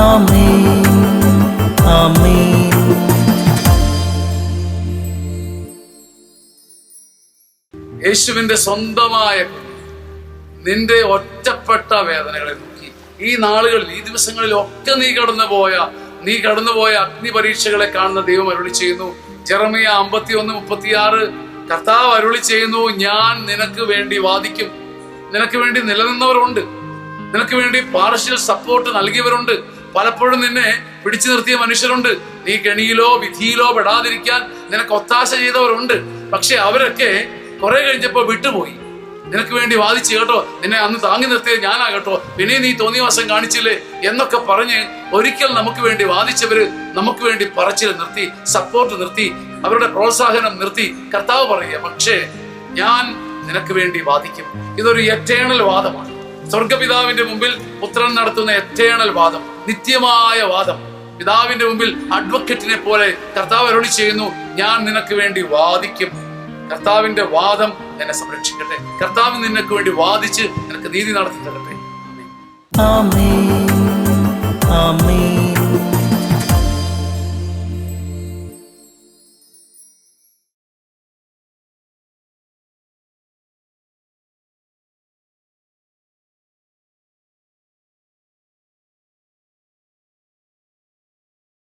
ആമേൻ ആമേൻ. യേശുവിന്റെ സ്വന്തമായ നിന്റെ ഒറ്റപ്പെട്ട വേദനകളെ നോക്കി ഈ നാളുകളിൽ, ഈ ദിവസങ്ങളിൽ ഒക്കെ നീ കടന്നുപോയ അഗ്നി പരീക്ഷകളെ കാണുന്ന ദൈവം അരുളി ചെയ്യുന്നു. ജെറമിയ 51:36 കർത്താവ് അരുളി ചെയ്യുന്നു, ഞാൻ നിനക്ക് വേണ്ടി വാദിക്കും. നിനക്ക് വേണ്ടി നിലനിന്നവരുണ്ട്, നിനക്ക് വേണ്ടി പാർഷ്യൽ സപ്പോർട്ട് നൽകിയവരുണ്ട്, പലപ്പോഴും നിന്നെ പിടിച്ചു നിർത്തിയ മനുഷ്യരുണ്ട്, നീ കെണിയിലോ വിധിയിലോ പെടാതിരിക്കാൻ നിനക്ക് ഒത്താശ ചെയ്തവരുണ്ട്. പക്ഷെ അവരൊക്കെ കുറെ കഴിഞ്ഞപ്പോ വിട്ടുപോയി. നിനക്ക് വേണ്ടി വാദിച്ചു കേട്ടോ, നിന്നെ അന്ന് താങ്ങി നിർത്തിയത് ഞാനാ കേട്ടോ, പിന്നെ നീ തോന്നിവാസം കാണിച്ചില്ലേ എന്നൊക്കെ പറഞ്ഞ് ഒരിക്കൽ നമുക്ക് വേണ്ടി വാദിച്ചവര് നമുക്ക് വേണ്ടി പറച്ചിൽ നിർത്തി, സപ്പോർട്ട് നിർത്തി, അവരുടെ പ്രോത്സാഹനം നിർത്തി. കർത്താവ് പറയുക, പക്ഷേ ഞാൻ നിനക്ക് വേണ്ടി വാദിക്കും. ഇതൊരു എറ്റേണൽ വാദമാണ്. സ്വർഗപിതാവിന്റെ മുമ്പിൽ പുത്രൻ നടത്തുന്ന എറ്റേണൽ വാദം, നിത്യമായ വാദം. പിതാവിന്റെ മുമ്പിൽ അഡ്വക്കേറ്റിനെ പോലെ കർത്താവ് അരുളി ചെയ്യുന്നു, ഞാൻ നിനക്ക് വേണ്ടി വാദിക്കും. കർത്താവിന്റെ വാദം എന്നെ സംരക്ഷിക്കട്ടെ. കർത്താവ് നിനക്ക് വേണ്ടി വാദിച്ച് നിനക്ക് നീതി നടത്തി തരട്ടെ. ആമേൻ ആമേൻ.